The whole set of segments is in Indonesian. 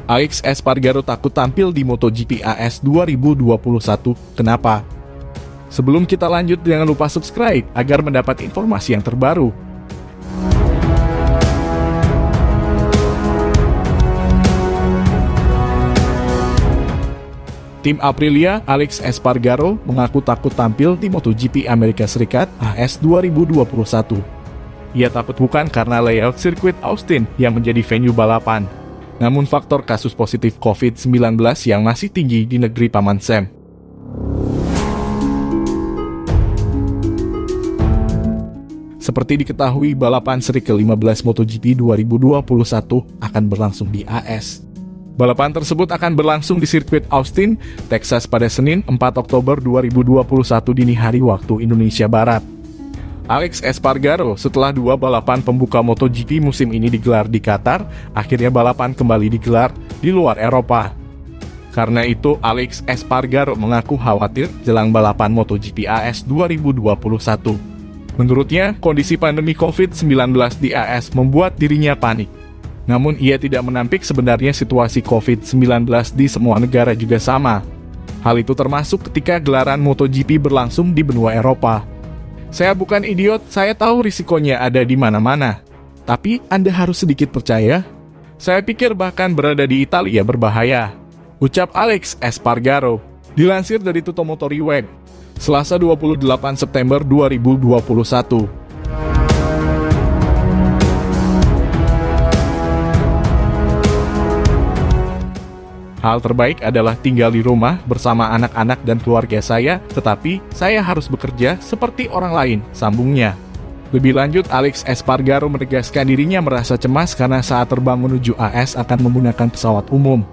Alex Espargaro takut tampil di MotoGP AS 2021. Kenapa? Sebelum kita lanjut, jangan lupa subscribe agar mendapat informasi yang terbaru. Tim Aprilia, Alex Espargaro, mengaku takut tampil di MotoGP Amerika Serikat AS 2021. Ia takut bukan karena layout sirkuit Austin yang menjadi venue balapan, namun faktor kasus positif COVID-19 yang masih tinggi di negeri Paman Sam. Seperti diketahui, balapan seri ke-15 MotoGP 2021 akan berlangsung di AS. Balapan tersebut akan berlangsung di sirkuit Austin, Texas pada Senin 4 Oktober 2021 dini hari waktu Indonesia Barat. Alex Espargaro, setelah 2 balapan pembuka MotoGP musim ini digelar di Qatar, akhirnya balapan kembali digelar di luar Eropa. Karena itu, Alex Espargaro mengaku khawatir jelang balapan MotoGP AS 2021. Menurutnya, kondisi pandemi COVID-19 di AS membuat dirinya panik. Namun ia tidak menampik sebenarnya situasi COVID-19 di semua negara juga sama. Hal itu termasuk ketika gelaran MotoGP berlangsung di benua Eropa. Saya bukan idiot, saya tahu risikonya ada di mana-mana. Tapi Anda harus sedikit percaya. Saya pikir bahkan berada di Italia berbahaya, ucap Alex Espargaro. Dilansir dari Tuttomotori Web, Selasa 28 September 2021. Hal terbaik adalah tinggal di rumah bersama anak-anak dan keluarga saya, tetapi saya harus bekerja seperti orang lain, sambungnya. Lebih lanjut, Alex Espargaro menegaskan dirinya merasa cemas karena saat terbang menuju AS akan menggunakan pesawat umum.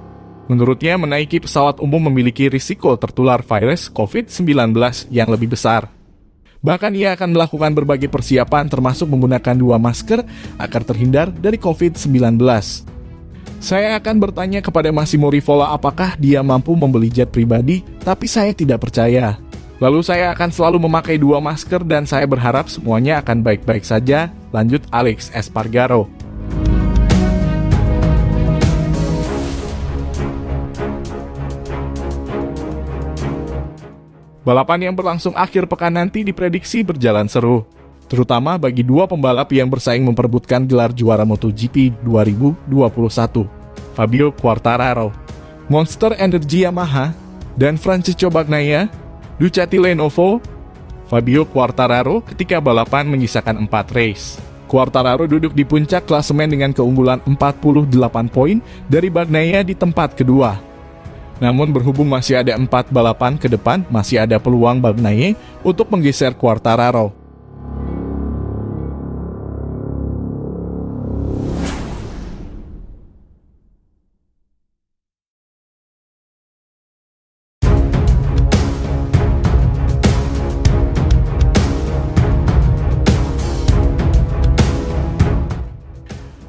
Menurutnya, menaiki pesawat umum memiliki risiko tertular virus COVID-19 yang lebih besar. Bahkan ia akan melakukan berbagai persiapan termasuk menggunakan 2 masker agar terhindar dari COVID-19. Saya akan bertanya kepada Massimo Rivola apakah dia mampu membeli jet pribadi, tapi saya tidak percaya. Lalu saya akan selalu memakai 2 masker dan saya berharap semuanya akan baik-baik saja, lanjut Alex Espargaro. Balapan yang berlangsung akhir pekan nanti diprediksi berjalan seru, terutama bagi 2 pembalap yang bersaing memperebutkan gelar juara MotoGP 2021, Fabio Quartararo, Monster Energy Yamaha, dan Francesco Bagnaia, Ducati Lenovo. Fabio Quartararo ketika balapan menyisakan 4 race. Quartararo duduk di puncak klasemen dengan keunggulan 48 poin dari Bagnaia di tempat kedua. Namun berhubung masih ada 4 balapan ke depan, masih ada peluang Bagnaia untuk menggeser Quartararo.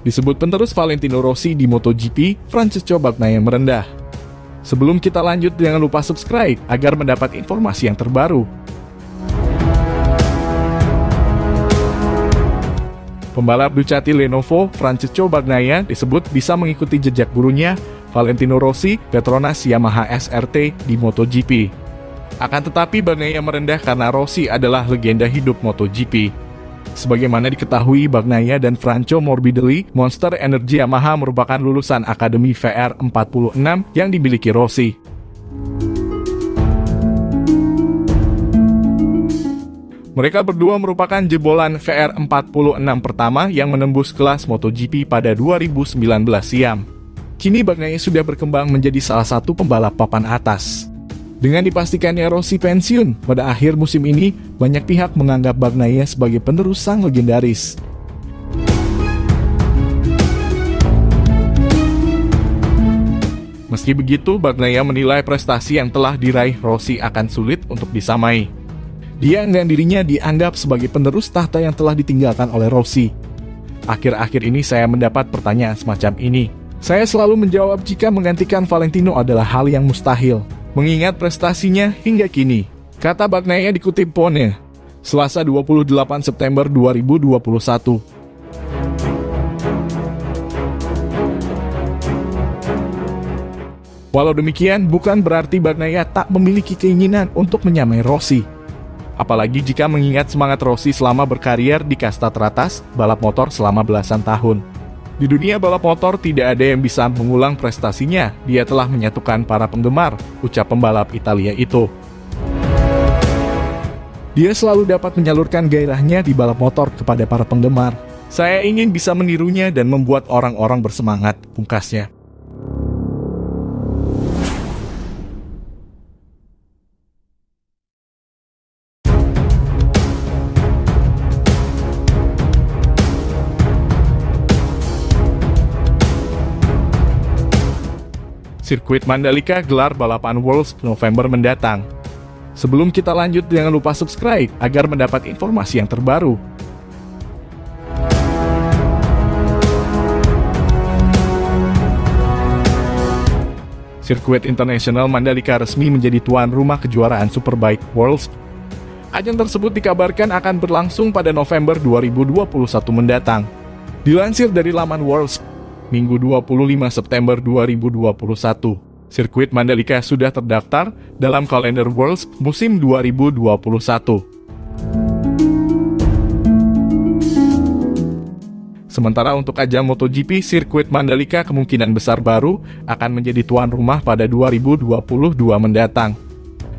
Disebut penerus Valentino Rossi di MotoGP, Francesco Bagnaia merendah. Sebelum kita lanjut, jangan lupa subscribe agar mendapat informasi yang terbaru. Pembalap Ducati Lenovo, Francesco Bagnaia, disebut bisa mengikuti jejak gurunya, Valentino Rossi, Petronas Yamaha SRT di MotoGP. Akan tetapi Bagnaia merendah karena Rossi adalah legenda hidup MotoGP. Sebagaimana diketahui, Bagnaia dan Franco Morbidelli, Monster Energy Yamaha merupakan lulusan Akademi VR46 yang dimiliki Rossi. Mereka berdua merupakan jebolan VR46 pertama yang menembus kelas MotoGP pada 2019 silam. Kini Bagnaia sudah berkembang menjadi salah satu pembalap papan atas. Dengan dipastikannya Rossi pensiun pada akhir musim ini, banyak pihak menganggap Bagnaia sebagai penerus sang legendaris. Meski begitu, Bagnaia menilai prestasi yang telah diraih Rossi akan sulit untuk disamai. Dia dan dirinya dianggap sebagai penerus tahta yang telah ditinggalkan oleh Rossi. Akhir-akhir ini saya mendapat pertanyaan semacam ini. Saya selalu menjawab jika menggantikan Valentino adalah hal yang mustahil, mengingat prestasinya hingga kini, kata Bagnaia dikutip Pone, Selasa 28 September 2021. Walau demikian, bukan berarti Bagnaia tak memiliki keinginan untuk menyamai Rossi. Apalagi jika mengingat semangat Rossi selama berkarier di kasta teratas balap motor selama belasan tahun. Di dunia balap motor tidak ada yang bisa mengulang prestasinya, dia telah menyatukan para penggemar, ucap pembalap Italia itu. Dia selalu dapat menyalurkan gairahnya di balap motor kepada para penggemar. Saya ingin bisa menirunya dan membuat orang-orang bersemangat, pungkasnya. Sirkuit Mandalika gelar balapan Worlds November mendatang. Sebelum kita lanjut, jangan lupa subscribe agar mendapat informasi yang terbaru. Sirkuit Internasional Mandalika resmi menjadi tuan rumah kejuaraan Superbike Worlds. Ajang tersebut dikabarkan akan berlangsung pada November 2021 mendatang. Dilansir dari laman Worlds, Minggu 25 September 2021. Sirkuit Mandalika sudah terdaftar dalam kalender Worlds musim 2021. Sementara untuk ajang MotoGP, sirkuit Mandalika kemungkinan besar baru akan menjadi tuan rumah pada 2022 mendatang.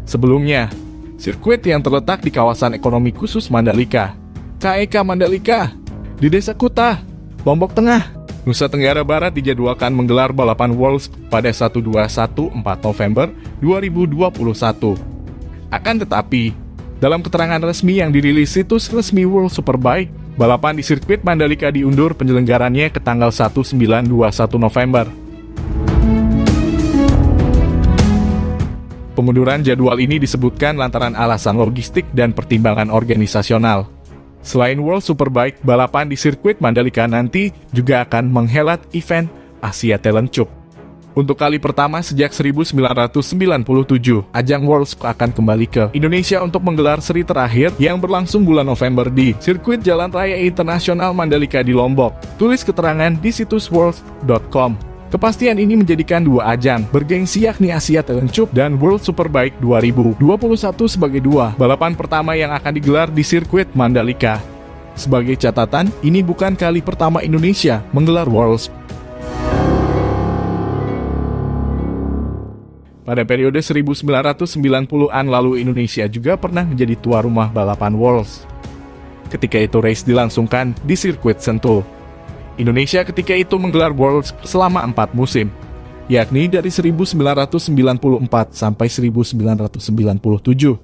Sebelumnya, sirkuit yang terletak di kawasan ekonomi khusus Mandalika, KEK Mandalika, di Desa Kuta, Lombok Tengah, Nusa Tenggara Barat dijadwalkan menggelar balapan Worlds pada 1-2-1-4 November 2021. Akan tetapi, dalam keterangan resmi yang dirilis situs resmi World Superbike, balapan di sirkuit Mandalika diundur penyelenggarannya ke tanggal 19-21 November. Pengunduran jadwal ini disebutkan lantaran alasan logistik dan pertimbangan organisasional. Selain World Superbike, balapan di sirkuit Mandalika nanti juga akan menghelat event Asia Talent Cup. Untuk kali pertama sejak 1997, ajang Worlds akan kembali ke Indonesia untuk menggelar seri terakhir yang berlangsung bulan November di sirkuit Jalan Raya Internasional Mandalika di Lombok. Tulis keterangan di situs worlds.com. Kepastian ini menjadikan dua ajang bergengsi yakni Asia Talent Cup dan World Superbike 2021 sebagai dua balapan pertama yang akan digelar di sirkuit Mandalika. Sebagai catatan, ini bukan kali pertama Indonesia menggelar Worlds. Pada periode 1990-an lalu, Indonesia juga pernah menjadi tuan rumah balapan Worlds. Ketika itu race dilangsungkan di sirkuit Sentul. Indonesia ketika itu menggelar Worlds selama 4 musim, yakni dari 1994 sampai 1997.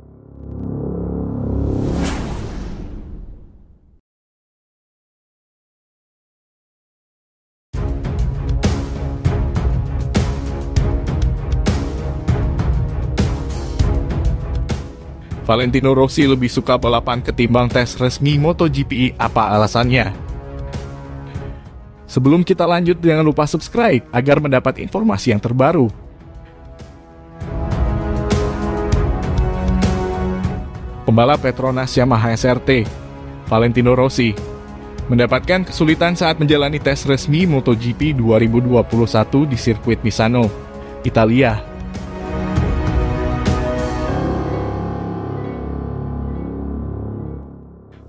Valentino Rossi lebih suka balapan ketimbang tes resmi MotoGP, apa alasannya? Sebelum kita lanjut, jangan lupa subscribe agar mendapat informasi yang terbaru. Pembalap Petronas Yamaha SRT, Valentino Rossi, mendapatkan kesulitan saat menjalani tes resmi MotoGP 2021 di sirkuit Misano, Italia.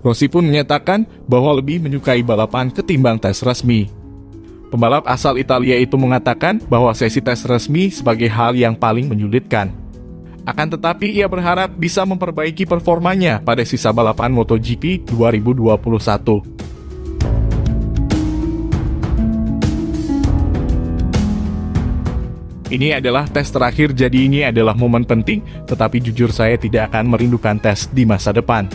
Rossi pun menyatakan bahwa lebih menyukai balapan ketimbang tes resmi. Pembalap asal Italia itu mengatakan bahwa sesi tes resmi sebagai hal yang paling menyulitkan. Akan tetapi ia berharap bisa memperbaiki performanya pada sisa balapan MotoGP 2021. Ini adalah tes terakhir, jadi ini adalah momen penting, tetapi jujur saya tidak akan merindukan tes di masa depan,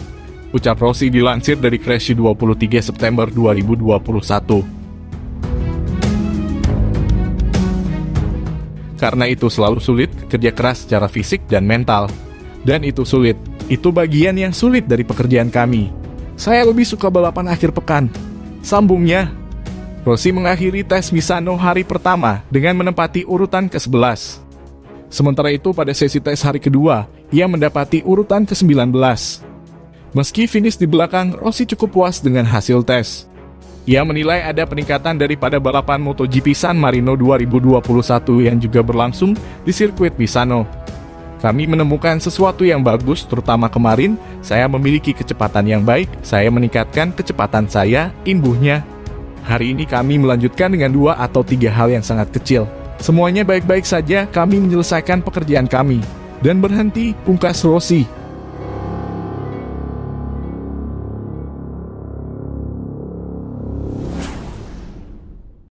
ucap Rossi dilansir dari Crash 23 September 2021. Karena itu selalu sulit, kerja keras secara fisik dan mental. Dan itu sulit, itu bagian yang sulit dari pekerjaan kami. Saya lebih suka balapan akhir pekan, sambungnya. Rossi mengakhiri tes Misano hari pertama dengan menempati urutan ke-11. Sementara itu pada sesi tes hari kedua, ia mendapati urutan ke-19. Meski finish di belakang, Rossi cukup puas dengan hasil tes. Ia menilai ada peningkatan daripada balapan MotoGP San Marino 2021 yang juga berlangsung di sirkuit Misano. Kami menemukan sesuatu yang bagus, terutama kemarin, saya memiliki kecepatan yang baik, saya meningkatkan kecepatan saya, imbuhnya. Hari ini kami melanjutkan dengan 2 atau 3 hal yang sangat kecil. Semuanya baik-baik saja, kami menyelesaikan pekerjaan kami. Dan berhenti, pungkas Rossi.